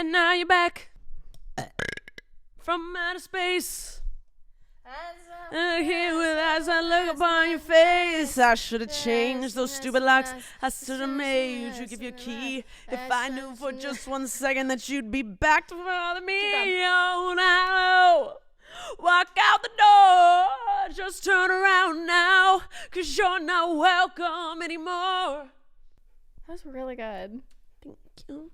And now you're back from outer space. Here with as I look upon your face, I should have changed those stupid locks. I should have made you give your key. If I knew for just 1 second that you'd be back to bother me. Oh, now walk out the door. Just turn around now, 'cause you're not welcome anymore. That was really good. Thank you.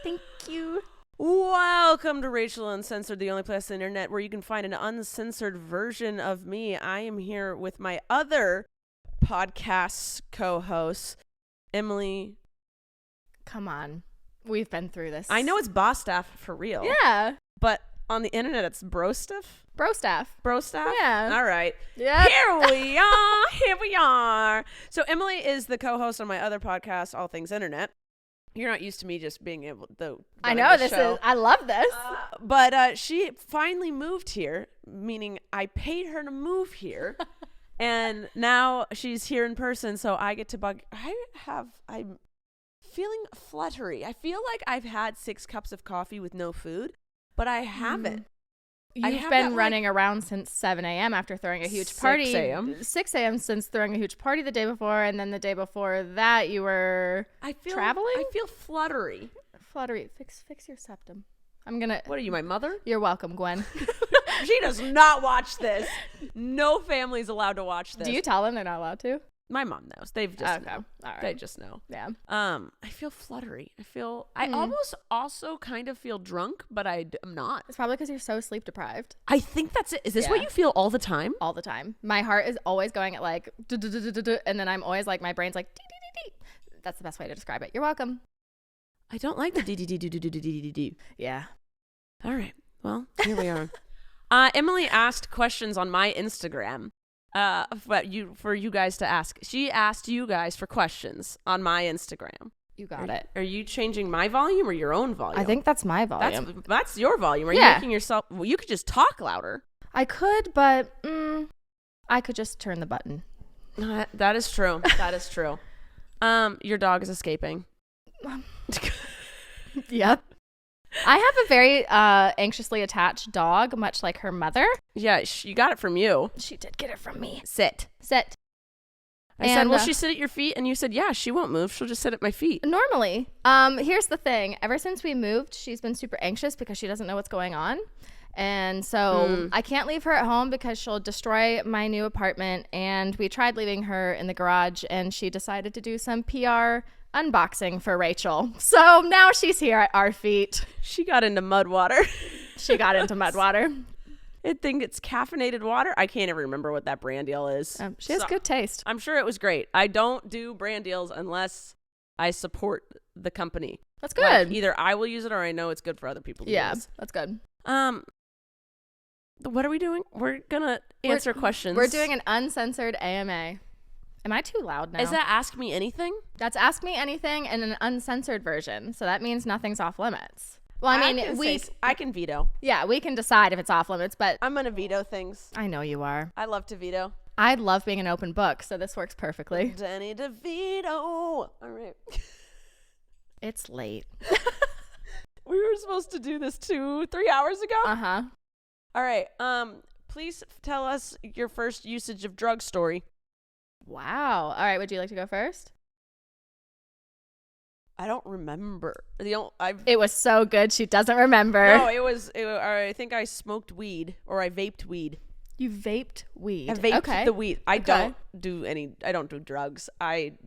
Thank you. Welcome to Rachel Uncensored, the only place on the internet where you can find an uncensored version of me. I am here with my other podcast co-host, Emily. Come on. We've been through this. I know it's Brostaff for real. Yeah. But on the internet, it's Brostaff? Brostaff. Brostaff? Yeah. All right. Yeah. Here we are. Here we are. So Emily is the co-host on my other podcast, All Things Internet. You're not used to me just being able to. I know this is. I love this. But she finally moved here, meaning I paid her to move here, and now she's here in person. So I get to bug. I'm feeling fluttery. I feel like I've had 6 cups of coffee with no food, but I haven't. You've been running around since 7 a.m. after throwing a huge party. 6 a.m. 6 a.m. since throwing a huge party the day before, and then the day before that you were traveling? I feel fluttery. Fluttery. Fix your septum. I'm going to... What are you, my mother? You're welcome, Gwen. She does not watch this. No family's allowed to watch this. Do you tell them they're not allowed to? My mom knows. They've just know. All right. They just know. Yeah. I feel fluttery. I almost also kind of feel drunk, but I'm not. It's probably because you're so sleep deprived. I think that's it. Is this what you feel all the time? All the time. My heart is always going at like, and then I'm always like, my brain's like, that's the best way to describe it. You're welcome. I don't like the d. Yeah. All right. Well, here we are. Emily asked questions on my Instagram. For you guys to ask. She asked you guys for questions on my Instagram. You got it. Are you changing my volume or your own volume? I think that's my volume. That's your volume. Are you making yourself... Well, you could just talk louder. I could, but I could just turn the button. That is true. That is true. Your dog is escaping. Yep. I have a very anxiously attached dog, much like her mother. Yeah, you got it from you. She did get it from me. Sit. I said, will she sit at your feet? And you said, yeah, she won't move. She'll just sit at my feet. Normally. Here's the thing. Ever since we moved, she's been super anxious because she doesn't know what's going on. And so I can't leave her at home because she'll destroy my new apartment. And we tried leaving her in the garage, and she decided to do some PR unboxing for Rachel. So now she's here at our feet. She got into mud water. I think it's caffeinated water. I can't even remember what that brand deal is. She has good taste. I'm sure it was great. I don't do brand deals unless I support the company. That's good. Like, either I will use it or I know it's good for other people to use. That's good. What are we doing? We're gonna answer questions. We're doing an uncensored AMA. Am I too loud now? Is that Ask Me Anything? That's Ask Me Anything in an uncensored version. So that means nothing's off limits. Well, I mean, I can veto. Yeah, we can decide if it's off limits, but I'm going to veto things. I know you are. I love to veto. I love being an open book, so this works perfectly. Danny DeVito. All right. It's late. We were supposed to do this 2-3 hours ago? Uh-huh. All right. Please tell us your first usage of drug story. Wow. All right. Would you like to go first? I don't remember. It was so good. She doesn't remember. No, I think I smoked weed or I vaped weed. You vaped weed. I vaped the weed. I don't do drugs. I've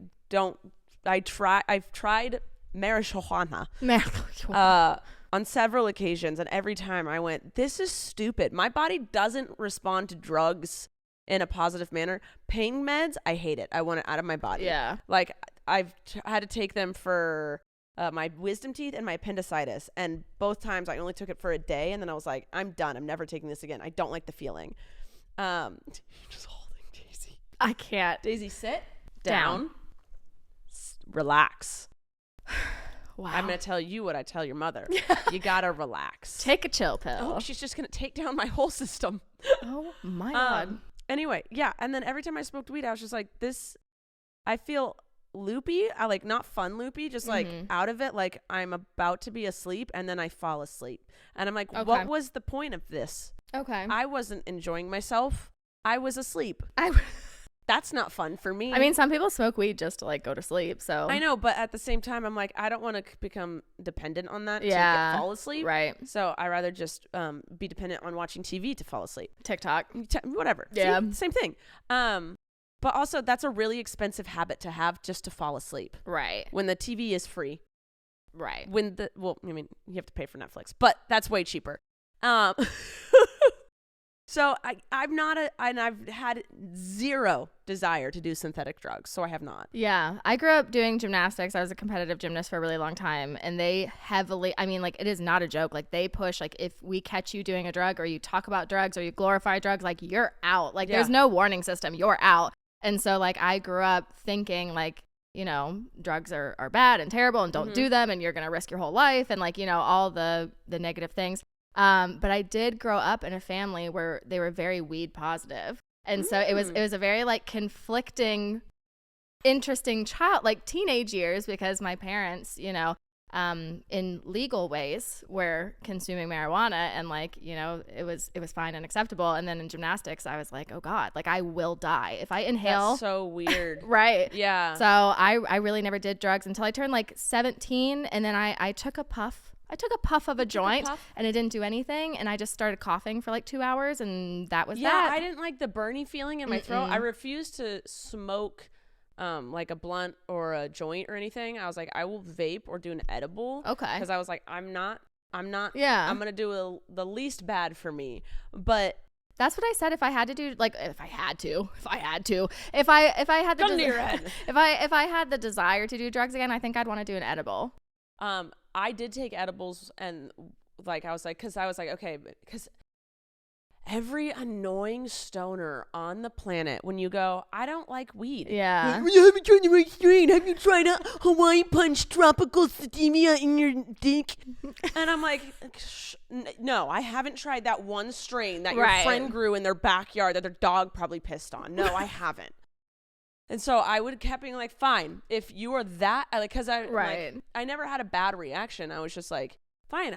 tried marijuana. On several occasions, and every time I went, this is stupid. My body doesn't respond to drugs in a positive manner. Pain meds, I hate it. I want it out of my body. Yeah. Like, I've had to take them for my wisdom teeth and my appendicitis, and both times I only took it for a day, and then I was like, I'm done. I'm never taking this again. I don't like the feeling. Just holding Daisy. I can't. Daisy, sit down. Relax. Wow. I'm going to tell you what I tell your mother. You got to relax. Take a chill pill. Oh, she's just going to take down my whole system. Oh, my God. Anyway, yeah. And then every time I smoked weed, I was just like, I feel loopy. I like not fun loopy, just like out of it. Like I'm about to be asleep and then I fall asleep. And I'm like, what was the point of this? Okay. I wasn't enjoying myself. I was asleep. That's not fun for me. I mean, some people smoke weed just to like go to sleep. So I know, but at the same time, I'm like, I don't want to become dependent on that to fall asleep. Right. So I rather just be dependent on watching TV to fall asleep. TikTok. Whatever. Yeah. See? Same thing. But also that's a really expensive habit to have just to fall asleep. Right. When the TV is free. Right. You have to pay for Netflix, but that's way cheaper. So I've had zero desire to do synthetic drugs, so I have not. Yeah. I grew up doing gymnastics. I was a competitive gymnast for a really long time, and they heavily, I mean, like, it is not a joke. Like, they push, like, if we catch you doing a drug or you talk about drugs or you glorify drugs, like, you're out. Like, there's no warning system. You're out. And so, like, I grew up thinking, like, you know, drugs are bad and terrible and don't do them and you're going to risk your whole life and, like, you know, all the negative things. But I did grow up in a family where they were very weed positive. And so it was a very like conflicting, interesting teenage years, because my parents, you know, in legal ways were consuming marijuana and like, you know, it was fine and acceptable. And then in gymnastics, I was like, oh God, like I will die if I inhale. That's so weird. Right. Yeah. So I really never did drugs until I turned like 17. And then I took a puff. I took a puff of a joint and it didn't do anything. And I just started coughing for like 2 hours and that was that. Yeah, I didn't like the burny feeling in my throat. I refused to smoke like a blunt or a joint or anything. I was like, I will vape or do an edible. Okay. Because I was like, I'm not. Yeah. I'm going to do the least bad for me. But that's what I said. If I had the gun to your head. if I had the desire to do drugs again, I think I'd want to do an edible. I did take edibles and like I was like, okay, because every annoying stoner on the planet, when you go, I don't like weed. Yeah. You haven't tried the right strain. Have you tried a Hawaii Punch tropical sativa in your dick? And I'm like, no, I haven't tried that one strain that your friend grew in their backyard that their dog probably pissed on. No, I haven't. And so I would kept being like, fine, if you are that, like, because I never had a bad reaction. I was just like, fine,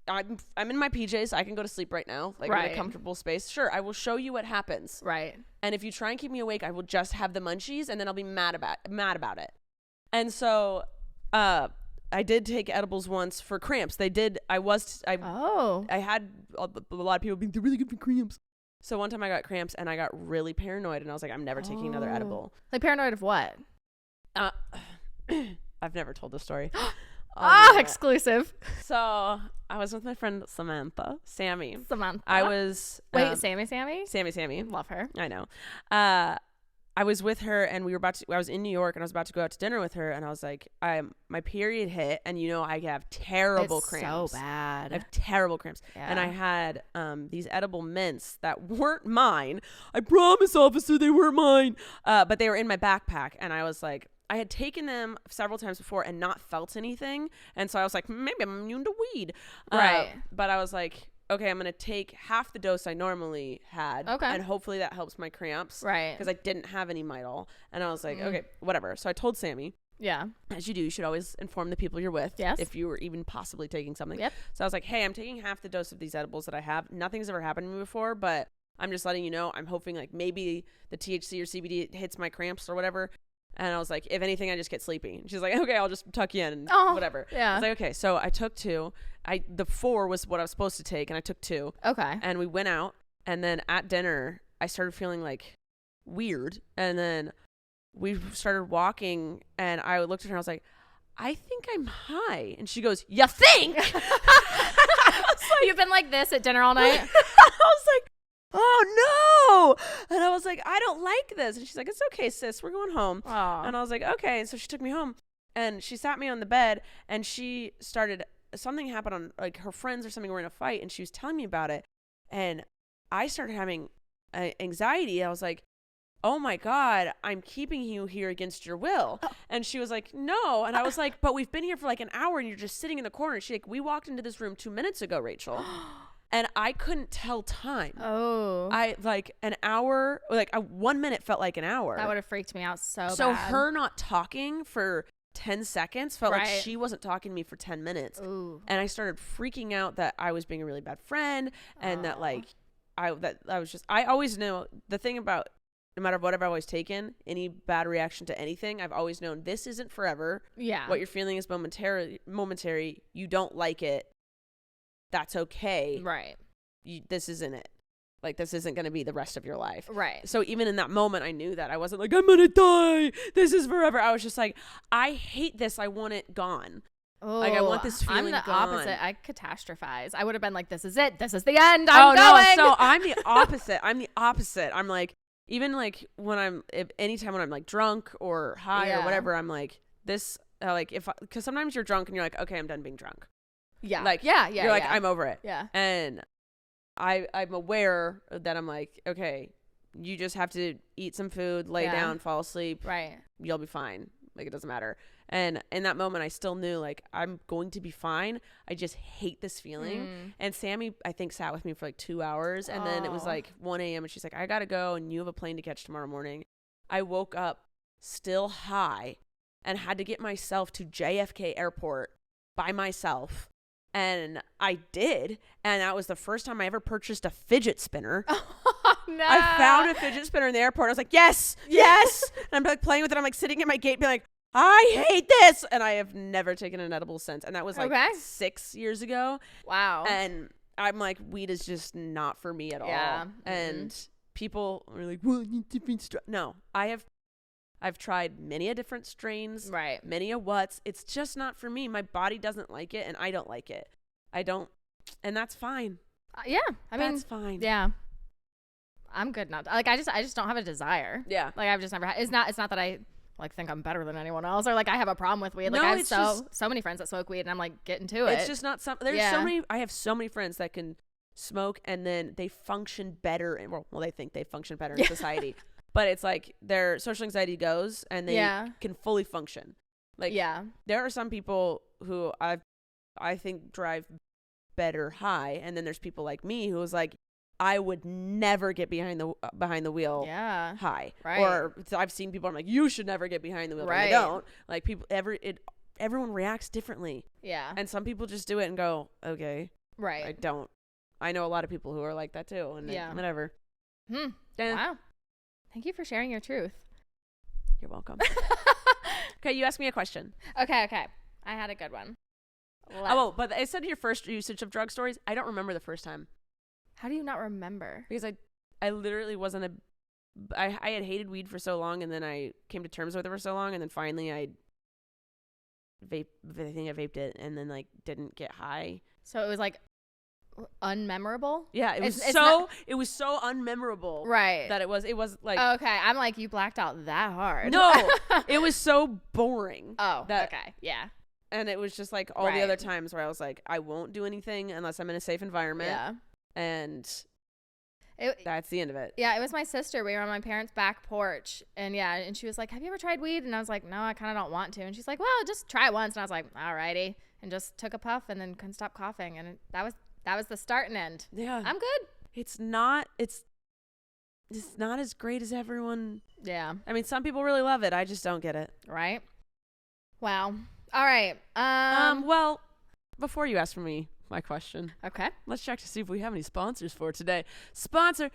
I'm in my PJs. I can go to sleep right now, like in a comfortable space. Sure, I will show you what happens. Right. And if you try and keep me awake, I will just have the munchies, and then I'll be mad about it. And so, I did take edibles once for cramps. I had a lot of people being, they're really good for cramps. So one time I got cramps and I got really paranoid and I was like, I'm never taking another edible. Like paranoid of what? I've never told this story. Exclusive. So I was with my friend Sammy. Sammy. I was Sammy. Sammy. Love her. I know. I was with her and I was in New York and I was about to go out to dinner with her and I was like, my period hit and you know I have terrible cramps. So bad. I have terrible cramps. Yeah. And I had these edible mints that weren't mine. I promise, officer, they weren't mine. But they were in my backpack and I was like, I had taken them several times before and not felt anything. And so I was like, maybe I'm immune to weed. Right. But I was like, okay, I'm going to take half the dose I normally had. Okay. And hopefully that helps my cramps. Right. Because I didn't have any Midol. And I was like, okay, whatever. So I told Sammy. Yeah. As you do, you should always inform the people you're with. Yes. If you were even possibly taking something. Yep. So I was like, hey, I'm taking half the dose of these edibles that I have. Nothing's ever happened to me before, but I'm just letting you know. I'm hoping like maybe the THC or CBD hits my cramps or whatever. And I was like, if anything, I just get sleepy. And she's like, okay, I'll just tuck you in and whatever. Yeah. I was like, okay. So I took 2. The 4 was what I was supposed to take, and I took 2. Okay. And we went out, and then at dinner, I started feeling like weird. And then we started walking, and I looked at her, and I was like, I think I'm high. And she goes, you think? You've been like this at dinner all night? I was like, oh no. And I was like, I don't like this. And she's like, it's okay, sis, we're going home. Aww. And I was like, okay. And so she took me home and she sat me on the bed and she started, something happened on like her friends or something were in a fight and she was telling me about it. And I started having anxiety. I was like, oh my God, I'm keeping you here against your will. And she was like, no. And I was like, but we've been here for like an hour and you're just sitting in the corner. She's like, we walked into this room 2 minutes ago, Rachel. And I couldn't tell time. Oh. I like an hour, like 1 minute felt like an hour. That would have freaked me out so So bad. her not talking for 10 seconds felt like Right. she wasn't talking to me for 10 minutes. Ooh. And I started freaking out that I was being a really bad friend and that like I always know the thing about no matter what I've always taken, any bad reaction to anything, I've always known this isn't forever. Yeah. What you're feeling is momentary. You don't like it. That's okay. Right. This isn't it. Like, this isn't going to be the rest of your life. Right. So even in that moment, I knew that. I wasn't like, I'm going to die. This is forever. I was just like, I hate this. I want it gone. Oh, Like, I want this feeling I'm the gone. opposite. I catastrophize. I would have been like, this is it. This is the end. I'm going. No. So I'm the opposite. I'm like, even like anytime when I'm like drunk or high or whatever, I'm like this, because sometimes you're drunk and you're like, okay, I'm done being drunk. Yeah. Like, yeah. You're like, I'm over it. Yeah. And I'm aware that I'm like, okay, you just have to eat some food, lay down, fall asleep. Right. You'll be fine. Like, it doesn't matter. And in that moment, I still knew, like, I'm going to be fine. I just hate this feeling. And Sammy, I think, sat with me for like 2 hours. And then it was like 1 a.m. and she's like, I got to go. And you have a plane to catch tomorrow morning. I woke up still high and had to get myself to JFK Airport by myself. And I did. And that was the first time I ever purchased a fidget spinner. No. I found a fidget spinner in the airport. I was like, yes. And I'm like playing with it. I'm like sitting at my gate being like, I hate this. And I have never taken an edible since. And that was like 6 years ago. Wow. And I'm like, weed is just not for me at all. And people are like, well, you need different stuff. No, I've tried many a different strains, right? Many a what's. It's just not for me. My body doesn't like it, and I don't like it. I don't, and that's fine. Yeah, I mean, that's fine. Yeah, I'm good now. Like, I just don't have a desire. Yeah, like I've just never had. It's not that I like think I'm better than anyone else or like I have a problem with weed. Like, no, I have so many friends that smoke weed, and I'm like getting to it. It's just not something. There's so many. I have so many friends that can smoke, and then they function better, and well, they think they function better in society. But it's like their social anxiety goes and they can fully function. Like, there are some people who I think drive better high. And then there's people like me who was like, I would never get behind the wheel high. Right. Or I've seen people, I'm like, you should never get behind the wheel. Right. And I don't. Like, people, everyone reacts differently. Yeah. And some people just do it and go, okay. Right. I don't. I know a lot of people who are like that too. And whatever. Wow. Thank you for sharing your truth. You're welcome. Okay, you asked me a question. Okay. I had a good one. But I said your first usage of drug stories. I don't remember the first time. How do you not remember? Because I literally wasn't I had hated weed for so long, and then I came to terms with it for so long, and then finally I think I vaped it, and then like didn't get high. So it was like unmemorable. Yeah, it was so unmemorable. Right. That it was like, okay, I'm like, you blacked out that hard. No, it was so boring. Oh, okay. Yeah. And it was just like all the other times where I was like, I won't do anything unless I'm in a safe environment. Yeah. And that's the end of it. Yeah, it was my sister. We were on my parents' back porch, and she was like, have you ever tried weed? And I was like, no, I kind of don't want to. And she's like, well, just try it once. And I was like, alrighty. And just took a puff and then couldn't stop coughing. And that was the start and end. Yeah. I'm good. It's not as great as everyone. Yeah. I mean, some people really love it. I just don't get it. Right. Wow. All right. Well, before you ask for me my question. Okay. Let's check to see if we have any sponsors for today. Sponsor.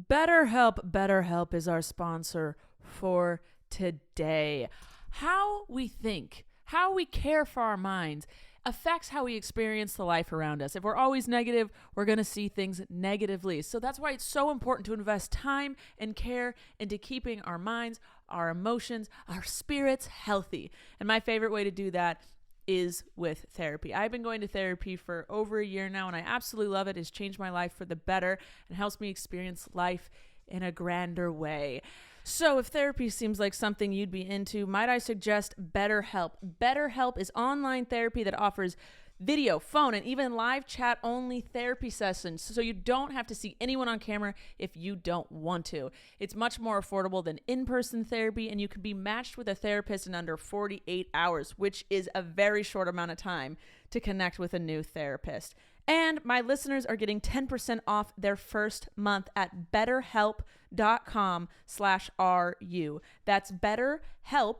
BetterHelp is our sponsor for today. How we think, how we care for our minds affects how we experience the life around us. If we're always negative, we're going to see things negatively. So that's why it's so important to invest time and care into keeping our minds, our emotions, our spirits healthy. And my favorite way to do that is with therapy. I've been going to therapy for over a year now, and I absolutely love it. It's changed my life for the better and helps me experience life in a grander way. So if therapy seems like something you'd be into, might I suggest BetterHelp? BetterHelp is online therapy that offers video, phone, and even live chat only therapy sessions, so you don't have to see anyone on camera if you don't want to. It's much more affordable than in-person therapy, and you can be matched with a therapist in under 48 hours, which is a very short amount of time to connect with a new therapist. And my listeners are getting 10% off their first month at betterhelp.com/RU. That's BetterHelp,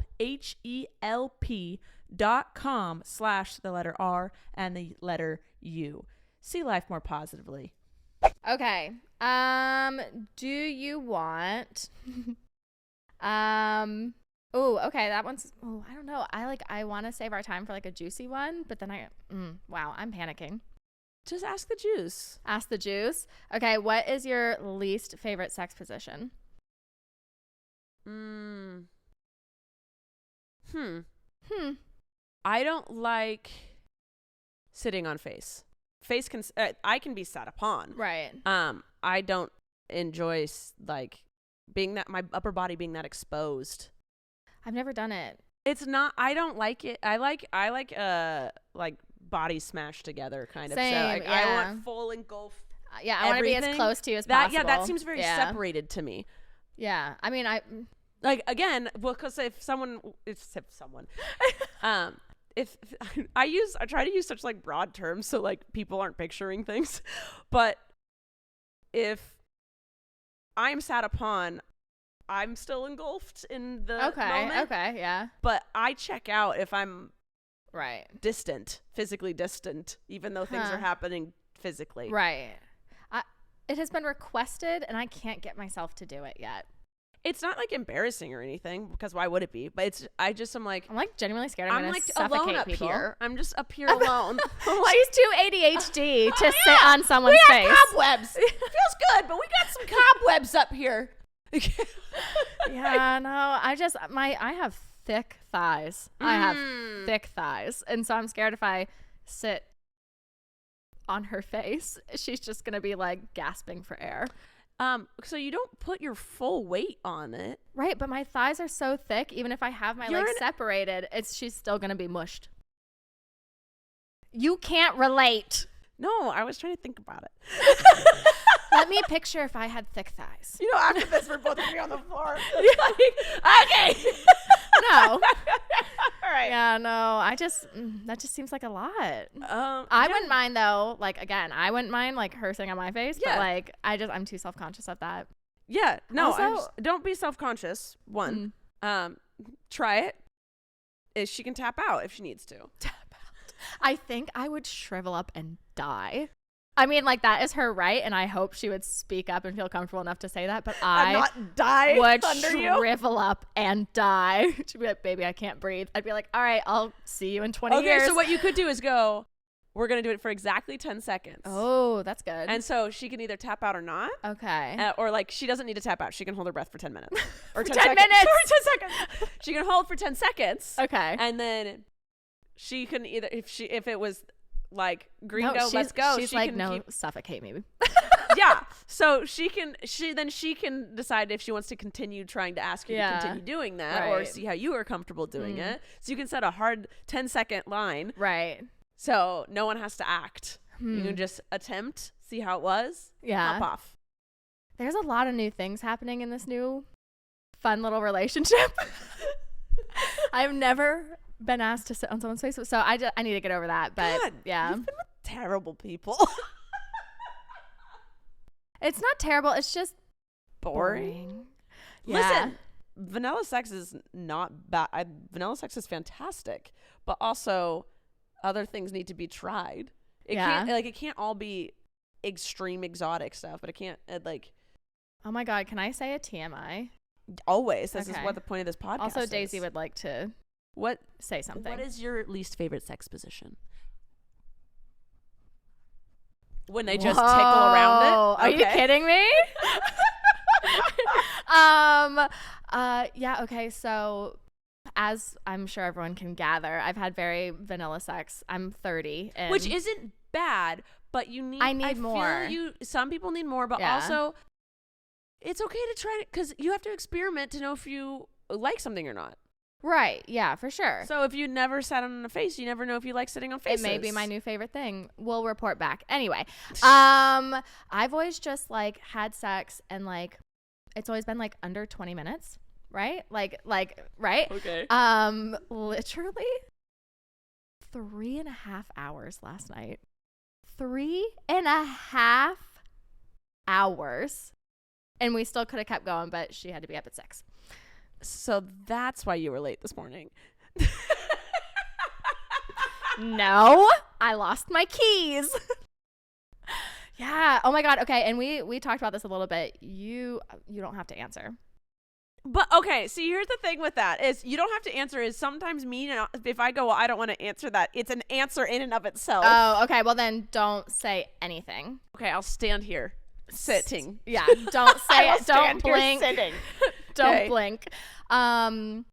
HELP.com/R and the letter U. See life more positively. Okay. Do you want Oh, okay, that one's I don't know. I want to save our time for like a juicy one, but then wow, I'm panicking. Just ask the juice. Ask the juice. Okay, what is your least favorite sex position? I don't like sitting on face. I can be sat upon. Right. I don't enjoy like being that my upper body being that exposed. I've never done it. It's not. I don't like it. I like bodies smashed together kind of. Same, So like, yeah. I want full engulf. Yeah, I want to be as close to you as possible. Yeah, that seems very separated to me. Yeah, I mean, like again, well, because if I try to use such like broad terms so like people aren't picturing things, but if I'm sat upon, I'm still engulfed in the moment. Okay, yeah. But I check out if I'm right physically distant, even though things are happening physically. Right. It has been requested, and I can't get myself to do it yet. It's not like embarrassing or anything, because why would it be? But I'm like genuinely scared. I'm like suffocate alone up people. here. I'm just up here alone. She's too ADHD to sit on someone's face. We have cobwebs. It feels good, but we got some cobwebs up here. Yeah, no, I have thick thighs. I have thick thighs, and so I'm scared if I sit on her face, she's just gonna be like gasping for air. So you don't put your full weight on it, right? But my thighs are so thick, even if I have my legs separated, she's still gonna be mushed. You can't relate. No, I was trying to think about it. Let me picture if I had thick thighs. You know, after this, we're both gonna be on the floor. Okay. No. All right. Yeah, no. That just seems like a lot. I wouldn't mind though. Like again, I wouldn't mind like her sitting on my face, but like I'm too self-conscious of that. Yeah. No. Also, don't be self-conscious. One. Try it. She can tap out if she needs to. Tap out. I think I would shrivel up and die. I mean, like, that is her right, and I hope she would speak up and feel comfortable enough to say that, but I not die would under shrivel up and die. She'd be like, baby, I can't breathe. I'd be like, all right, I'll see you in 20 years. Okay, so what you could do is go, we're going to do it for exactly 10 seconds. Oh, that's good. And so she can either tap out or not. Okay. Or, like, she doesn't need to tap out. She can hold her breath for 10 minutes. Or 10 minutes. Sorry, 10 seconds. She can hold for 10 seconds. Okay. And then she can either, if it was... like green go, let's go. She's like, no, suffocate me. Yeah. So she can decide if she wants to continue trying to ask you to continue doing that, or see how you are comfortable doing it. So you can set a hard 10-second line. Right. So no one has to act. You can just attempt, see how it was. Yeah. Hop off. There's a lot of new things happening in this new fun little relationship. I've never been asked to sit on someone's face, so I need to get over that. But God, yeah, you've been with terrible people. It's not terrible, it's just boring. Yeah. Listen, vanilla sex is not bad. Vanilla sex is fantastic, but also other things need to be tried. It can't all be extreme exotic stuff, but it can't oh my God, can I say a TMI? Always. This is what the point of this podcast also is. Daisy would like to say something. What is your least favorite sex position? When they just tickle around it? Are you kidding me? Yeah, okay, so as I'm sure everyone can gather, I've had very vanilla sex. I'm 30. And which isn't bad, but I need more. Some people need more, but also it's okay to try it because you have to experiment to know if you like something or not. Right. Yeah, for sure. So if you never sat on a face, you never know if you like sitting on faces. It may be my new favorite thing. We'll report back. Anyway, I've always just like had sex and like it's always been like under 20 minutes, right? Like right? Okay. Literally 3.5 hours last night. 3.5 hours. And we still could have kept going, but she had to be up at 6. So that's why you were late this morning. No, I lost my keys. Yeah. Oh my God. Okay. And we talked about this a little bit. You don't have to answer. But okay, see, here's the thing with that is you don't have to answer. Is sometimes me, if I go, well, I don't want to answer that. It's an answer in and of itself. Oh, okay. Well, then don't say anything. Okay, I'll stand here, sitting. Yeah. Don't say it. Don't blink. Sitting. Don't blink. I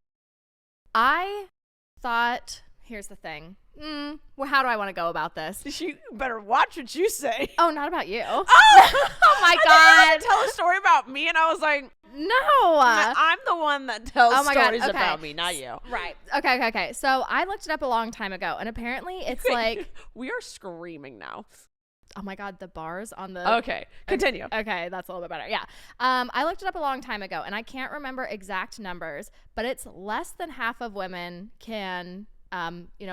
thought. Here's the thing. Well, how do I want to go about this? You better watch what you say. Oh, not about you. Oh, Oh my God. Tell a story about me, and I was like, no. I'm the one that tells Oh my God, stories okay. about me, not you. Right. Okay. So I looked it up a long time ago, and apparently it's like, we are screaming now. oh my God, the bars on the. Okay, continue. Okay, that's a little bit better. Yeah. I looked it up a long time ago, and I can't remember exact numbers, but it's less than half of women can,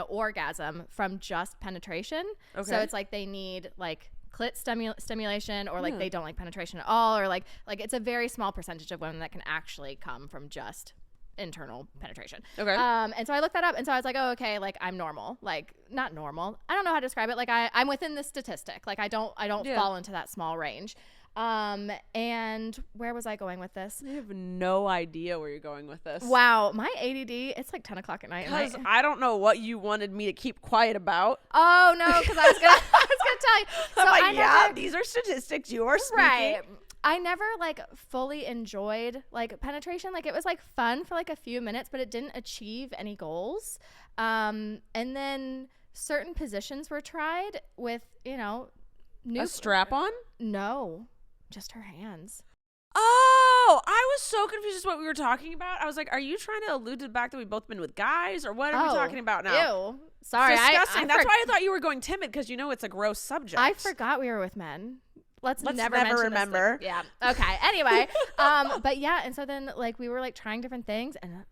orgasm from just penetration. Okay. So it's like they need like clit stimulation, or like they don't like penetration at all, or like it's a very small percentage of women that can actually come from just internal penetration. Okay. And so I looked that up, and so I was like, oh, okay, like I'm normal. Like not normal. I don't know how to describe it. Like I'm within the statistic. Like I don't fall into that small range. And where was I going with this? I have no idea where you're going with this. Wow, my ADD, it's like 10 o'clock at night. Because I don't know what you wanted me to keep quiet about. Oh, no, because I was going to tell you. So I'm like, these are statistics you are speaking. Right. I never like fully enjoyed like penetration. Like it was like fun for like a few minutes, but it didn't achieve any goals. And then certain positions were tried with, A strap on? No, just her hands. Oh, I was so confused as what we were talking about. I was like, are you trying to allude to the fact that we've both been with guys, or what are we talking about now? Ew. Sorry. Disgusting. That's why I thought you were going timid, because it's a gross subject. I forgot we were with men. Let's never remember. Yeah. Okay. Anyway, but yeah, and so then like we were like trying different things, and a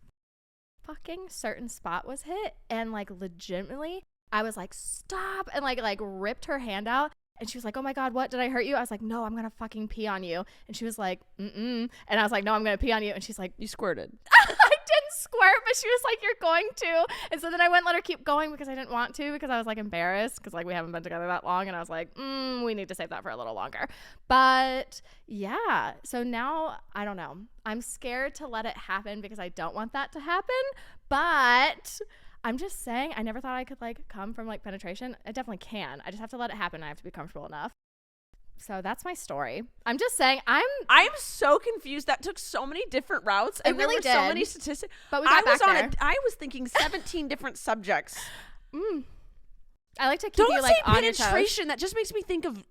fucking certain spot was hit, and like legitimately I was like, stop, and like ripped her hand out. And she was like, oh my God, what? Did I hurt you? I was like, no, I'm going to fucking pee on you. And she was like, mm-mm. And I was like, no, I'm going to pee on you. And she's like, you squirted. I didn't squirt, but she was like, you're going to. And so then I wouldn't let her keep going because I didn't want to, because I was like embarrassed, because like we haven't been together that long. And I was like, we need to save that for a little longer. But yeah, so now I don't know. I'm scared to let it happen because I don't want that to happen. But I'm just saying, I never thought I could like come from like penetration. I definitely can. I just have to let it happen. I have to be comfortable enough. So that's my story. I'm just saying, I'm so confused. That took so many different routes, and really there were so did. many statistics. But we got back there. I was thinking 17 different subjects. I like to keep you like on your toes. Don't say penetration. That just makes me think of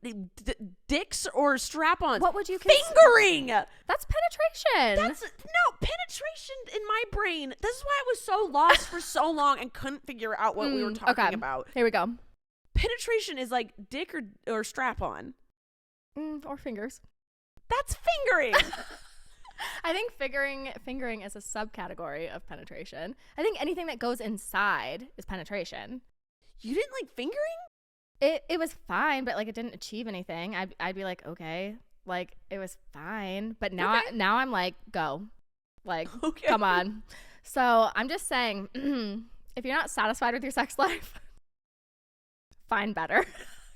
dicks or strap-ons. What would you fingering? That's penetration. No, penetration in my brain. This is why I was so lost for so long and couldn't figure out what we were talking about. Here we go. Penetration is like dick or strap-on. Or fingers. That's fingering. I think fingering is a subcategory of penetration. I think anything that goes inside is penetration. You didn't like fingering? It was fine, but like it didn't achieve anything. I'd be like, okay, like it was fine, but now now I'm like, go, like, come on. So I'm just saying, if you're not satisfied with your sex life, find better,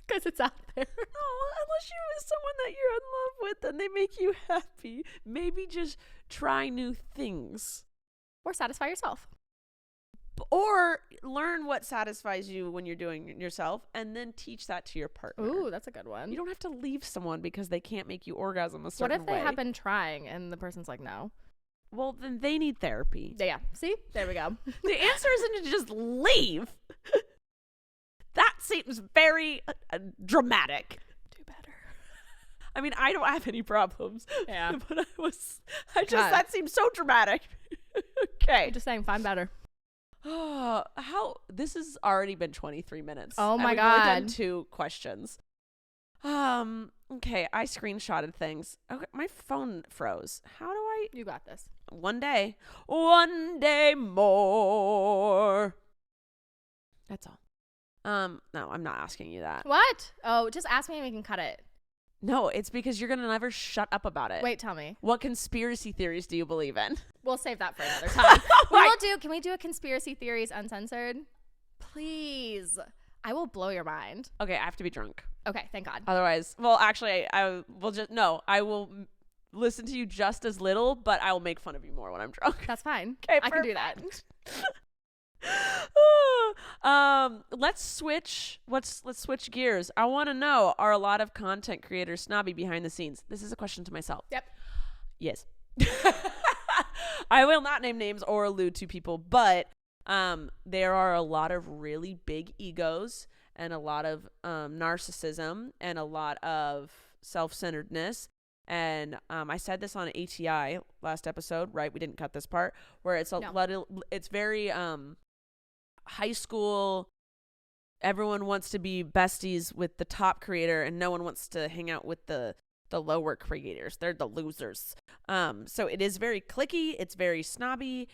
because it's out there. Oh, unless you're with someone that you're in love with and they make you happy, maybe just try new things, or satisfy yourself. Or learn what satisfies you when you're doing it yourself, and then teach that to your partner. Ooh, that's a good one. You don't have to leave someone because they can't make you orgasm a certain way. What if they have been trying and the person's like, no? Well, then they need therapy. Yeah. See? There we go. The answer isn't to just leave. That seems very dramatic. Do better. I mean, I don't have any problems. Yeah. But that seems so dramatic. Okay. I'm just saying, find better. How this has already been 23 minutes. Oh my and we've only done God. 2 questions. Okay, I screenshotted things. Okay, my phone froze. How do I? You got this. One day more. That's all. No, I'm not asking you that. What? Oh, just ask me and we can cut it. No, it's because you're gonna never shut up about it. Wait, tell me. What conspiracy theories do you believe in? We'll save that for another time. Can we do a conspiracy theories uncensored? Please. I will blow your mind. Okay, I have to be drunk. Okay, thank God. Otherwise, well, actually, I will just I will listen to you just as little, but I will make fun of you more when I'm drunk. That's fine. Okay, I can do that. Let's switch gears. I want to know, are a lot of content creators snobby behind the scenes? This is a question to myself. Yep. Yes. I will not name names or allude to people, but there are a lot of really big egos and a lot of narcissism and a lot of self-centeredness. And I said this on ATI last episode, right? We didn't cut this part, where it's it's very high school. Everyone wants to be besties with the top creator, and no one wants to hang out with the lower creators. They're the losers. So it is very cliquey. It's very snobby.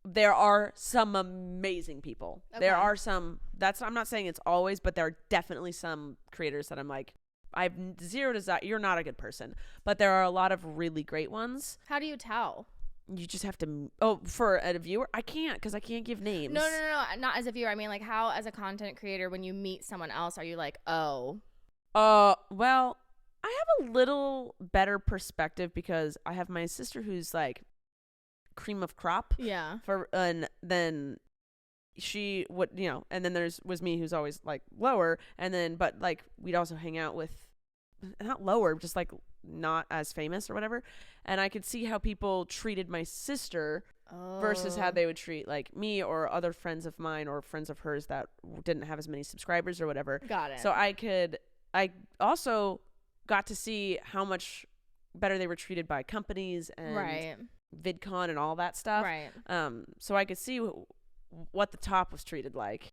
There are some amazing people. Okay. There are some. I'm not saying it's always, but there are definitely some creators that I'm like, I have zero desire. You're not a good person. But there are a lot of really great ones. How do you tell? You just have to. Oh, for a viewer, I can't, because I can't give names. No, not as a viewer. I mean, like, how as a content creator, when you meet someone else, are you like, oh? Well, I have a little better perspective because I have my sister who's like cream of crop. Yeah. And then she would, and then was me who's always like lower, and then but like we'd also hang out with not lower, just like not as famous or whatever, and I could see how people treated my sister versus how they would treat like me or other friends of mine or friends of hers that didn't have as many subscribers or whatever. Got it. So I also got to see how much better they were treated by companies and VidCon and all that stuff. Right. So I could see what the top was treated like.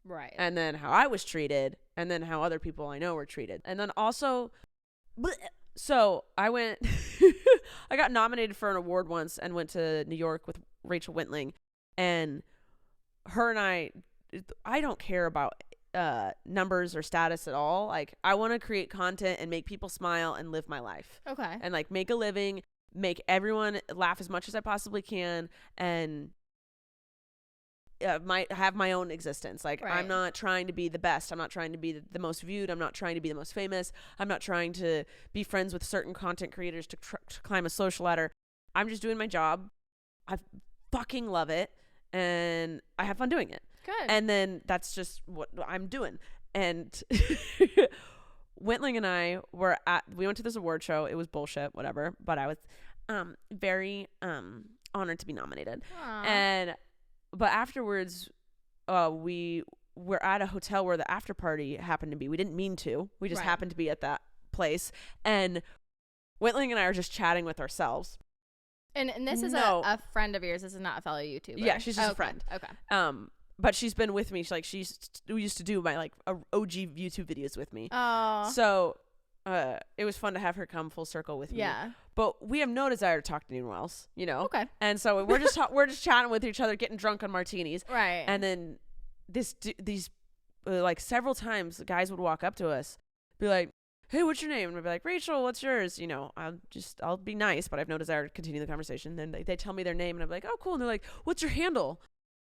Right. And then how I was treated, and then how other people I know were treated. And then also, so I went, I got nominated for an award once and went to New York with Rachel Wentling, and her and I don't care about numbers or status at all. Like, I want to create content and make people smile and live my life. Okay. And like make a living, make everyone laugh as much as I possibly can, and have my own existence. Like, I'm not trying to be the best. I'm not trying to be the most viewed. I'm not trying to be the most famous. I'm not trying to be friends with certain content creators to climb a social ladder. I'm just doing my job. I fucking love it, and I have fun doing it. Good. And then that's just what I'm doing. And Wentling and I we went to this award show. It was bullshit, whatever. But I was very honored to be nominated. Aww. But afterwards, we were at a hotel where the after party happened to be. We didn't mean to. We just happened to be at that place. And Wentling and I are just chatting with ourselves. And this is a friend of yours. This is not a fellow YouTuber. Yeah, she's just a friend. Okay. But she's been with me. She used to do my like OG YouTube videos with me. Oh. So it was fun to have her come full circle with me. Yeah. But we have no desire to talk to anyone else, Okay. And so we're just chatting with each other, getting drunk on martinis. Right. And then these like several times the guys would walk up to us, be like, "Hey, what's your name?" And we'd be like, "Rachel, what's yours?" I'll be nice, but I have no desire to continue the conversation. Then they tell me their name, and I'm like, "Oh, cool." And they're like, "What's your handle?"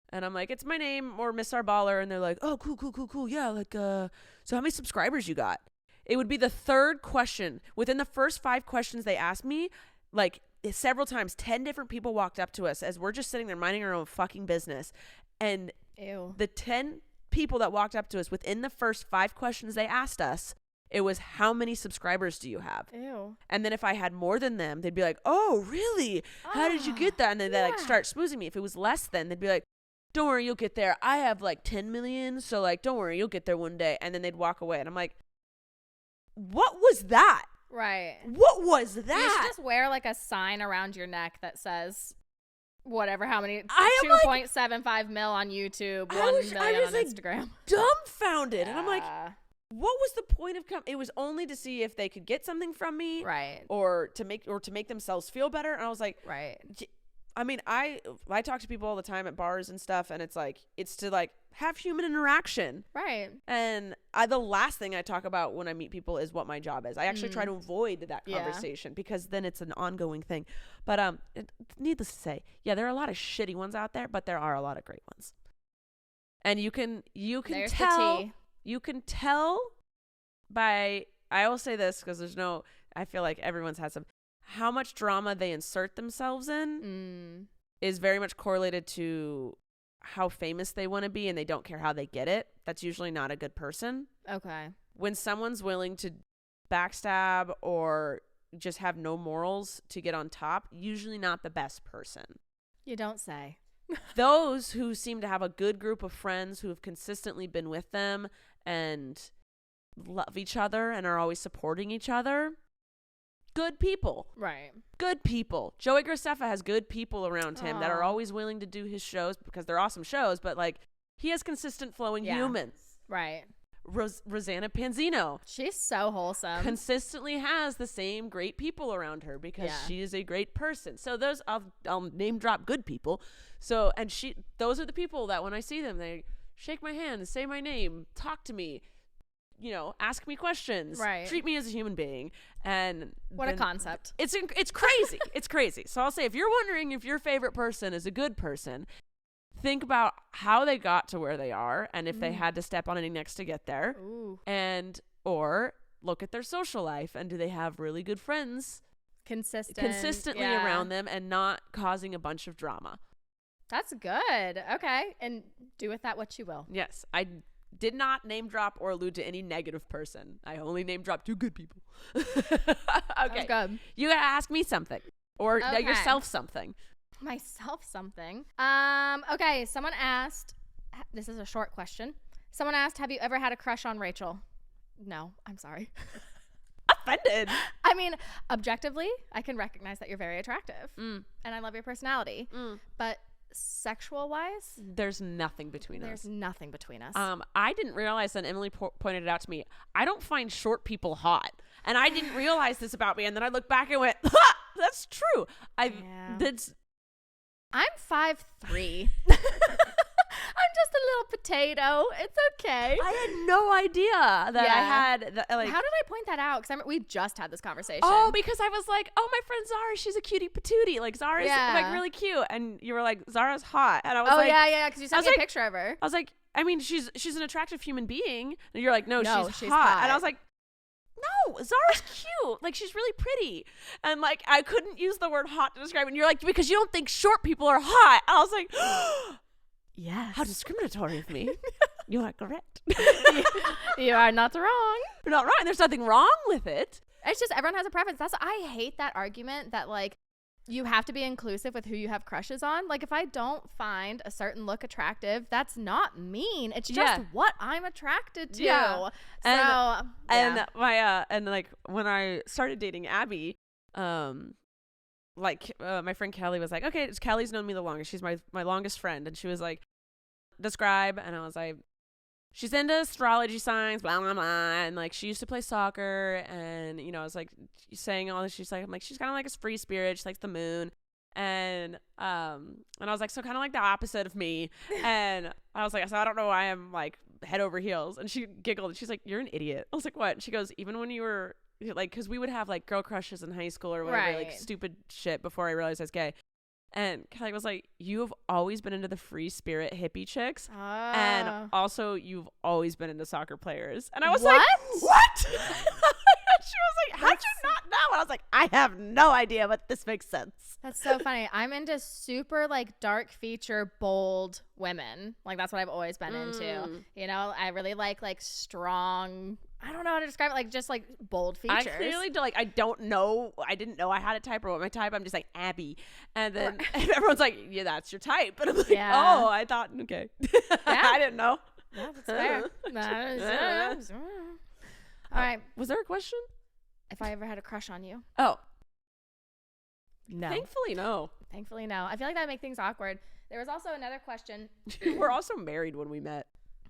And I'm like, "It's my name, or Miss Arballer." And they're like, "Oh, cool. Yeah, like, so how many subscribers you got?" It would be the third question. Within the first 5 questions they asked me, like several times, 10 different people walked up to us as we're just sitting there minding our own fucking business. And Ew. The 10 people that walked up to us within the first 5 questions they asked us, it was, "How many subscribers do you have?" Ew. And then if I had more than them, they'd be like, "Oh, really? How did you get that?" And then they like start smoozing me. If it was less than, they'd be like, "Don't worry, you'll get there. I have like 10 million. So like, don't worry, you'll get there one day." And then they'd walk away. And I'm like, what was that? Right. What was that? You should just wear like a sign around your neck that says whatever, how many, I am 2.75 mil on YouTube, 1 million on Instagram. Dumbfounded. And I'm like, what was the point of it was only to see if they could get something from me. Right. Or to make themselves feel better. And I was like, right. I mean, I talk to people all the time at bars and stuff, and it's like, it's to like have human interaction. Right. And the last thing I talk about when I meet people is what my job is. I actually try to avoid that conversation because then it's an ongoing thing. But needless to say, yeah, there are a lot of shitty ones out there, but there are a lot of great ones. And you can There's tell, you can tell by, I will say this because I feel like everyone's had some, how much drama they insert themselves in is very much correlated to how famous they want to be, and they don't care how they get it. That's usually not a good person. Okay. When someone's willing to backstab or just have no morals to get on top, usually not the best person. You don't say. Those who seem to have a good group of friends who have consistently been with them and love each other and are always supporting each other, good people. Right. Good people. Joey Graceffa has good people around him that are always willing to do his shows because they're awesome shows, but like he has consistent flowing humans. Right. Rosanna Panzino. She's so wholesome. Consistently has the same great people around her because she is a great person. So those, I'll name drop good people. So, and those are the people that when I see them, they shake my hand, say my name, talk to me, ask me questions, treat me as a human being. And what a concept. It's crazy. It's crazy. So I'll say, if you're wondering if your favorite person is a good person, think about how they got to where they are and if they had to step on any necks to get there. Ooh. Or look at their social life and do they have really good friends consistently around them and not causing a bunch of drama. That's good. Okay. And do with that what you will. Yes. I did not name drop or allude to any negative person. I only name dropped 2 good people. Okay. Good. You gotta ask me something or yourself something. Myself something. Okay. Someone asked, this is a short question. Someone asked, have you ever had a crush on Rachel? No, I'm sorry. Offended. I mean, objectively, I can recognize that you're very attractive and I love your personality, but sexual wise, there's nothing between us. There's nothing between us. I didn't realize, and Emily pointed it out to me, I don't find short people hot. And I didn't realize this about me. And then I looked back and went, ha, that's true. I'm 5'3". I'm just a little potato. It's okay. I had no idea that I had how did I point that out? Because we just had this conversation. Oh, because I was like, oh, my friend Zara, she's a cutie patootie. Like, Zara's like really cute. And you were like, Zara's hot. And I was like, yeah, because you sent me a picture of her. I was like, I mean, she's an attractive human being. And you're like, no, she's hot. And I was like, no, Zara's cute. Like, she's really pretty. And like, I couldn't use the word hot to describe it. And you're like, because you don't think short people are hot. And I was like, yes. How discriminatory of me. You are correct. You are not wrong. You're not wrong. There's nothing wrong with it. It's just everyone has a preference. I hate that argument that like you have to be inclusive with who you have crushes on. Like, if I don't find a certain look attractive, that's not mean. It's just what I'm attracted to. Yeah. So and my and like when I started dating Abby, my friend Kelly was like, okay, Kelly's known me the longest. She's my longest friend. And she was like, describe. And I was like, she's into astrology signs, blah, blah, blah. And like, she used to play soccer. And, I was like saying all this. She's like, I'm like, she's kind of like a free spirit. She likes the moon. And I was like, so kind of like the opposite of me. And I was like, so I don't know why I'm like head over heels. And she giggled. And she's like, you're an idiot. I was like, what? And she goes, even when you were like, because we would have like girl crushes in high school or whatever, like stupid shit before I realized I was gay. And Kelly was like, you have always been into the free spirit hippie chicks. And also you've always been into soccer players. And I was like, what? She was like, how'd you not know? And I was like, I have no idea, but this makes sense. That's so funny. I'm into super like dark feature, bold women. Like, that's what I've always been into. I really like strong, I don't know how to describe it, like just like bold features. I clearly do, like, I didn't know I had a type or what my type. I'm just like Abby. And then everyone's like, yeah, that's your type. And I'm like, oh, I thought, okay. I didn't know. Yeah, that's fair. All right. Was there a question? if I ever had a crush on you. Oh. No. Thankfully, no. Thankfully, no. I feel like that would make things awkward. There was also another question. We're also married when we met.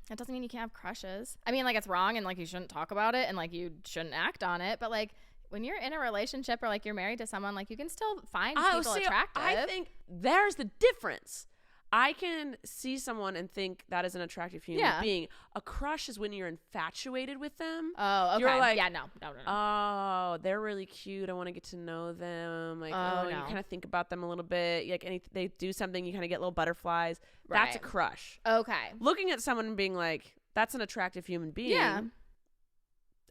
That doesn't mean you can't have crushes. I mean, like, it's wrong and, like, you shouldn't talk about it and, like, you shouldn't act on it. But, like, when you're in a relationship or, like, you're married to someone, like, you can still find people attractive. I think there's the difference. I can see someone and think that is an attractive human being. A crush is when you're infatuated with them. Oh, okay. You're like, no. Oh, they're really cute. I want to get to know them. Like, you kind of think about them a little bit. Like, they do something, you kind of get little butterflies. Right. That's a crush. Okay. Looking at someone and being like, that's an attractive human being. Yeah.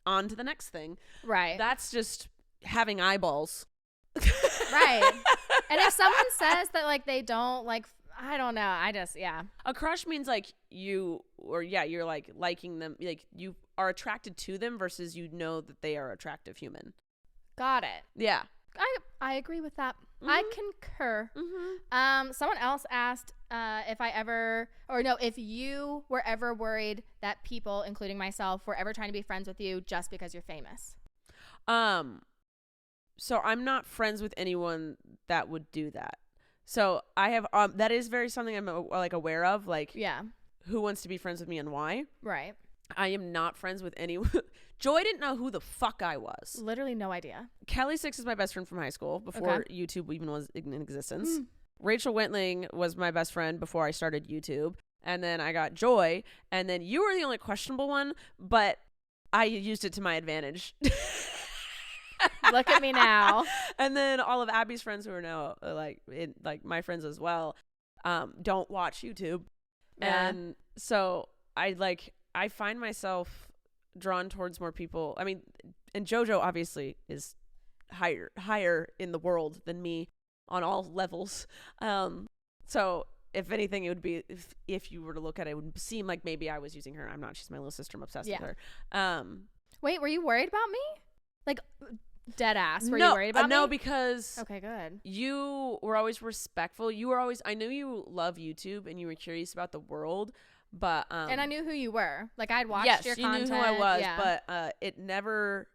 On to the next thing. Right. That's just having eyeballs. Right. And if someone says that, like, they don't, like, I don't know. A crush means like you're like liking them, like you are attracted to them versus you know that they are attractive human. Got it. Yeah. I agree with that. Mm-hmm. I concur. Mm-hmm. Someone else asked if you were ever worried that people, including myself, were ever trying to be friends with you just because you're famous. So I'm not friends with anyone that would do that. So I have that is very something I'm like aware of, like who wants to be friends with me and why. Right. I am not friends with anyone. Joy didn't know who the fuck I was. Literally no idea. Kelly Six is my best friend from high school before YouTube even was in existence. Rachel Wentling was my best friend before I started YouTube. And then I got Joy. And then you were the only questionable one, but I used it to my advantage. Look at me now. And then all of Abby's friends who are now like my friends as well, don't watch YouTube. Yeah. And so I find myself drawn towards more people. I mean, and JoJo obviously is higher in the world than me on all levels. So if anything, it would be if you were to look at it, it would seem like maybe I was using her. I'm not. She's my little sister. I'm obsessed with her. Wait, were you worried about me? Like, dead ass. Were you worried about me? No, because okay, good. You were always respectful. You were always. I knew you love YouTube and you were curious about the world, but and I knew who you were. Like, I'd watched your content. Yes, you knew who I was, but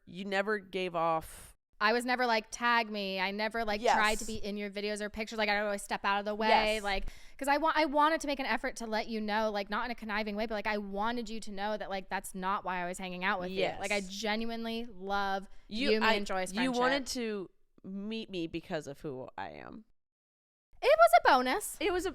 you never gave off. I was never like, tag me. I never tried to be in your videos or pictures. Like, I'd always step out of the way. Yes. Like, because I wanted to make an effort to let you know, like, not in a conniving way, but like, I wanted you to know that, like, that's not why I was hanging out with you. Like, I genuinely love me and Joy's friendship. You wanted to meet me because of who I am. It was a bonus. It was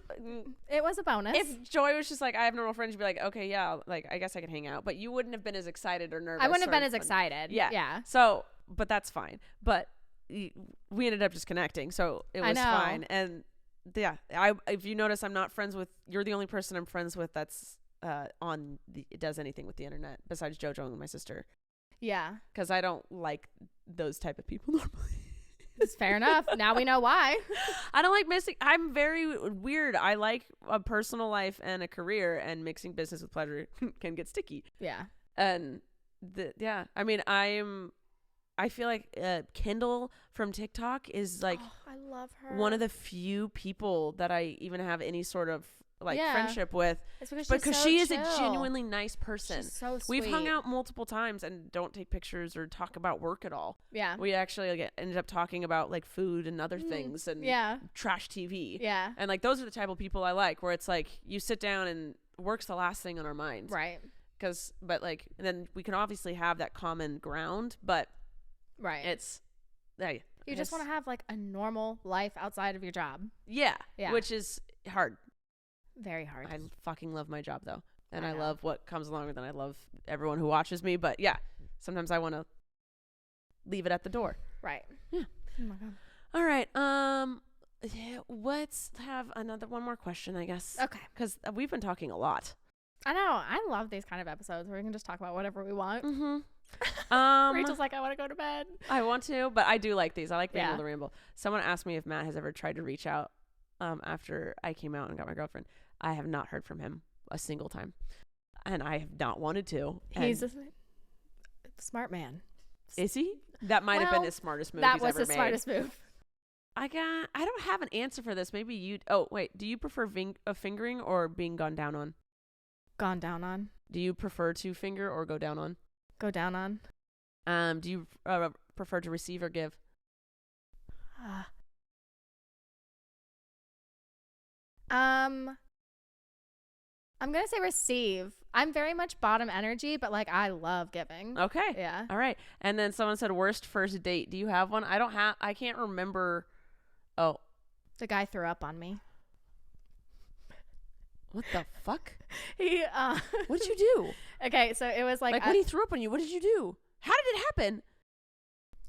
a bonus. If Joy was just like, I have normal friends, you'd be like, okay, yeah, like, I guess I can hang out. But you wouldn't have been as excited or nervous. I wouldn't have been as excited. Yeah. So, but that's fine. But we ended up just connecting, so it was fine. And yeah, if you notice, I'm not friends with. You're the only person I'm friends with that's does anything with the internet besides JoJo and my sister. Yeah, because I don't like those type of people normally. It's fair enough. Now we know why. I don't like mixing. I'm very weird. I like a personal life and a career, and mixing business with pleasure can get sticky. Yeah, and I mean, I feel like Kendall from TikTok is like, I love her. One of the few people that I even have any sort of friendship with. It's because she is a genuinely nice person. She's so sweet. We've hung out multiple times and don't take pictures or talk about work at all. Yeah. We actually ended up talking about like food and other things and trash TV. Yeah. And like those are the type of people I like, where it's like you sit down and work's the last thing on our mind. Right. But like, and then we can obviously have that common ground, but right. It's you just want to have like a normal life outside of your job. Yeah. Which is hard. Very hard. I fucking love my job though. And I love what comes along with it. I love everyone who watches me, but yeah, sometimes I want to leave it at the door. Right. Yeah. Oh my God. All right. Let's have one more question, I guess. Okay. Because we've been talking a lot. I know. I love these kind of episodes where we can just talk about whatever we want. Mm-hmm. Rachel's like, I want to go to bed. I want to, but I do like these. I like being able to ramble. Someone asked me if Matt has ever tried to reach out after I came out and got my girlfriend. I have not heard from him a single time, and I have not wanted to. He's a smart man. Is he? That might have been his smartest move. That was his smartest move. I don't have an answer for this. Maybe you. Oh wait, do you prefer fingering or being gone down on? Gone down on. Do you prefer to finger or go down on? Go down on. Do you prefer to receive or give? I'm gonna say receive. I'm very much bottom energy, but like I love giving. Okay. Yeah. All right. And then someone said worst first date. Do you have one? I can't remember. Oh. The guy threw up on me. What the fuck? He What did you do? Okay, so it was like when he threw up on you, what did you do? How did it happen?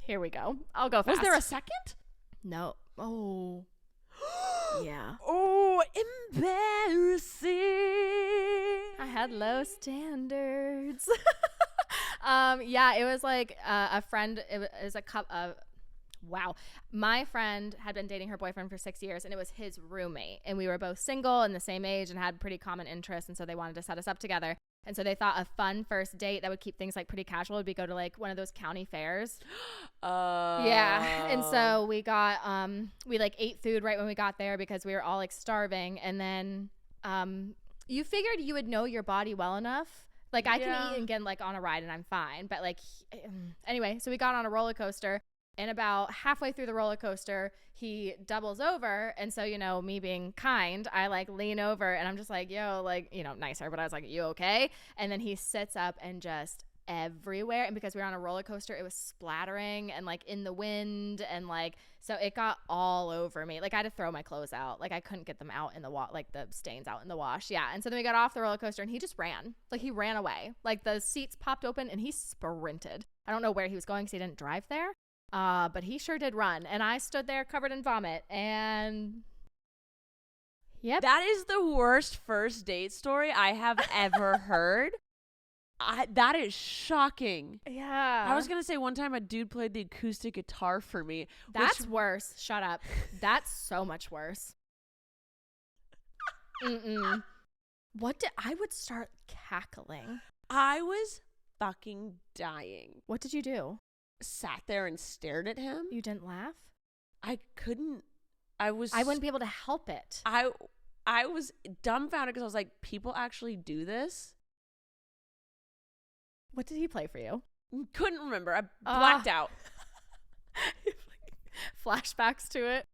Here we go. I'll go fast. Was there a second? No. Oh. Yeah. Oh, embarrassing. I had low standards. Yeah, it was like a friend. It was a couple. Wow. My friend had been dating her boyfriend for 6 years, and it was his roommate. And we were both single and the same age and had pretty common interests. And so they wanted to set us up together. And so they thought a fun first date that would keep things like pretty casual would be go to like one of those county fairs. Yeah. And so we got, we like ate food right when we got there because we were all like starving. And then you figured you would know your body well enough. Like I can eat and get like on a ride and I'm fine. But like, anyway, so we got on a roller coaster. And about halfway through the roller coaster, he doubles over. And so, you know, me being kind, I like lean over and I'm just like, yo, like, you know, nicer. But I was like, you okay? And then he sits up and just everywhere. And because we were on a roller coaster, it was splattering and like in the wind. And like, so it got all over me. Like I had to throw my clothes out. Like I couldn't get them out in the like the stains out in the wash. Yeah. And so then we got off the roller coaster and he just ran. Like he ran away. Like the seats popped open and he sprinted. I don't know where he was going because he didn't drive there. But he sure did run. And I stood there covered in vomit. And yep. That is the worst first date story I have ever heard. That is shocking. Yeah. I was going to say one time a dude played the acoustic guitar for me. That's worse. Shut up. That's so much worse. I would start cackling. I was fucking dying. What did you do? Sat there and stared at him. You didn't laugh? I couldn't. I wouldn't be able to help it. I was dumbfounded because I was like, people actually do this? What did he play for you? Couldn't remember. I blacked out. Flashbacks to it.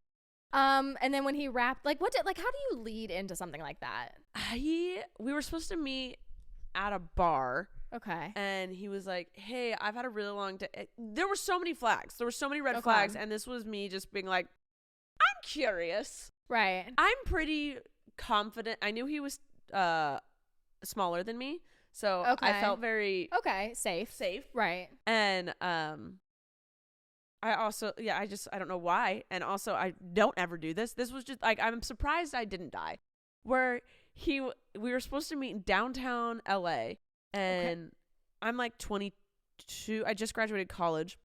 And then when he rapped, like how do you lead into something like that? We were supposed to meet at a bar. Okay. And he was like, hey, I've had a really long day. There were so many flags. There were so many red flags. And this was me just being like, I'm curious. Right. I'm pretty confident. I knew he was smaller than me. So I felt very safe. Right. And I also, I don't know why. And also I don't ever do this. This was just like, I'm surprised I didn't die. Where we were supposed to meet in downtown LA. And I'm like 22. I just graduated college.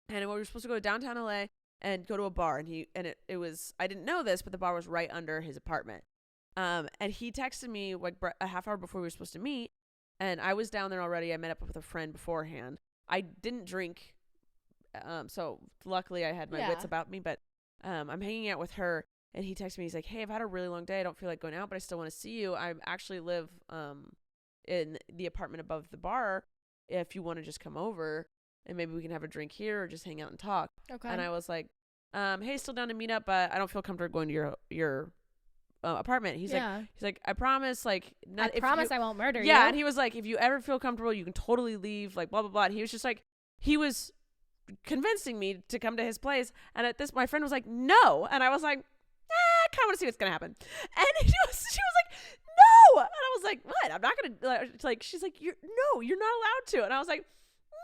And we were supposed to go to downtown LA and go to a bar. And it was, I didn't know this, but the bar was right under his apartment. And he texted me like a half hour before we were supposed to meet. And I was down there already. I met up with a friend beforehand. I didn't drink. So luckily I had my wits about me, but I'm hanging out with her and he texted me. He's like, hey, I've had a really long day. I don't feel like going out, but I still want to see you. I actually live in the apartment above the bar. If you want to just come over and maybe we can have a drink here or just hang out and talk. Okay. And I was like, hey, still down to meet up, but I don't feel comfortable going to your apartment. He's like, I promise, like, I promise I won't murder you. Yeah, and he was like, if you ever feel comfortable, you can totally leave, like, blah, blah, blah. And he was just like, he was convincing me to come to his place. And at this, my friend was like, no. And I was like, I kind of want to see what's going to happen. And she was like, no. And I was like, what? I'm not going to, like, she's like, you're not allowed to. And I was like,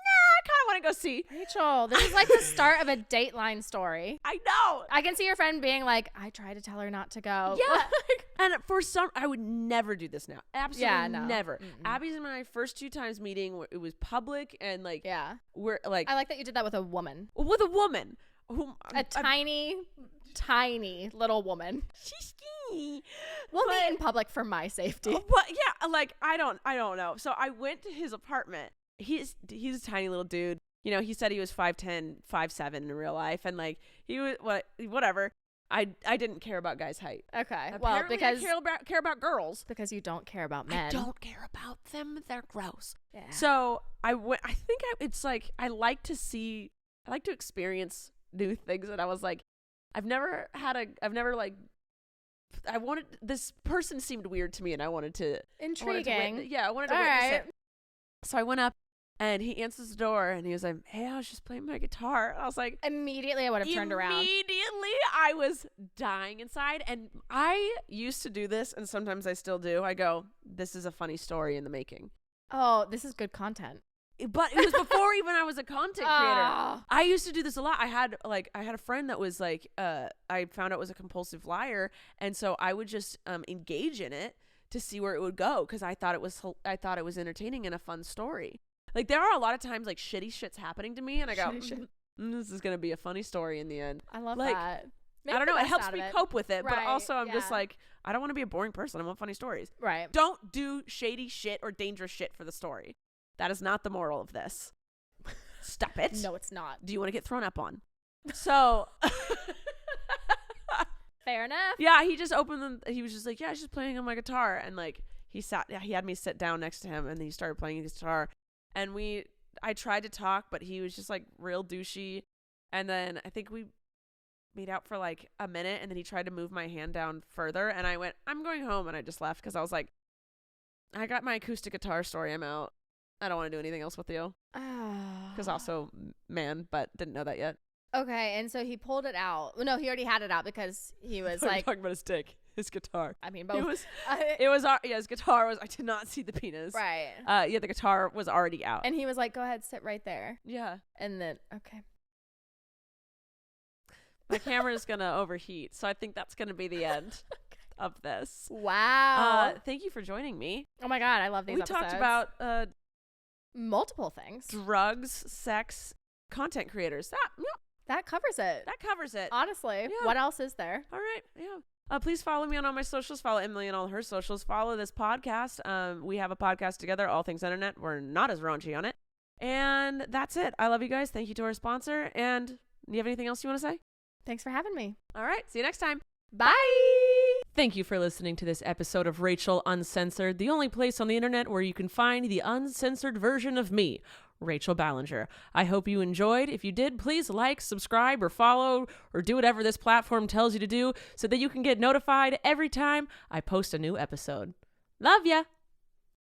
I kind of want to go see. Rachel, this is like the start of a Dateline story. I know. I can see your friend being like, I tried to tell her not to go. Yeah. And I would never do this now. Absolutely never. Mm-mm. Abby's and my first 2 times meeting, it was public and like, we're like. I like that you did that with a woman. With a woman. Tiny little woman. She's skinny. We'll meet in public for my safety. But yeah, like, I don't know. So I went to his apartment. He's a tiny little dude. You know, he said he was 5'10", 5'7" in real life. And like, he was, whatever. I didn't care about guys' height. Okay. Apparently well, because I care about girls. Because you don't care about men. I don't care about them. They're gross. Yeah. So I think it's like, I like to see like to experience new things. And I was like, this person seemed weird to me, and I wanted to. Intriguing. I wanted to witness it. So I went up, and he answers the door, and he was like, hey, I was just playing my guitar. And I was like, immediately I would have turned around. Immediately I was dying inside. And I used to do this, and sometimes I still do. I go, this is a funny story in the making. Oh, this is good content. But it was before even I was a content creator. I used to do this a lot. I had a friend that was like, I found out was a compulsive liar, and so I would just engage in it to see where it would go, because I thought it was entertaining and a fun story. Like, there are a lot of times like shitty shit's happening to me, and I go, this is gonna be a funny story in the end. I love like, that. I don't know. It helps me cope with it, but also I'm just like, I don't want to be a boring person. I want funny stories. Right. Don't do shady shit or dangerous shit for the story. That is not the moral of this. Stop it. No, it's not. Do you want to get thrown up on? So. Fair enough. Yeah, he just opened them. He was just like, yeah, I was just playing on my guitar. And like, he had me sit down next to him, and he started playing his guitar. And I tried to talk, but he was just like real douchey. And then I think we made out for like a minute, and then he tried to move my hand down further. And I went, I'm going home. And I just left, because I was like, I got my acoustic guitar story. I'm out. I don't want to do anything else with you. Because also man, but didn't know that yet. Okay, and so he pulled it out. No, he already had it out, because he was like talking about his dick, his guitar. I mean, both. His guitar was. I did not see the penis. Right. The guitar was already out. And he was like, "Go ahead, sit right there." Yeah. And then okay. My camera is gonna overheat, so I think that's gonna be the end of this. Wow. Thank you for joining me. Oh my God, I love these episodes. We talked about multiple things: drugs, sex, content creators. That covers it. That covers it. Honestly, yeah. What else is there? All right, yeah. Please follow me on all my socials. Follow Emily on all her socials. Follow this podcast. We have a podcast together, All Things Internet. We're not as raunchy on it. And that's it. I love you guys. Thank you to our sponsor. And do you have anything else you want to say? Thanks for having me. All right. See you next time. Bye. Thank you for listening to this episode of Rachel Uncensored, the only place on the internet where you can find the uncensored version of me, Rachel Ballinger. I hope you enjoyed. If you did, please like, subscribe, or follow, or do whatever this platform tells you to do so that you can get notified every time I post a new episode. Love ya!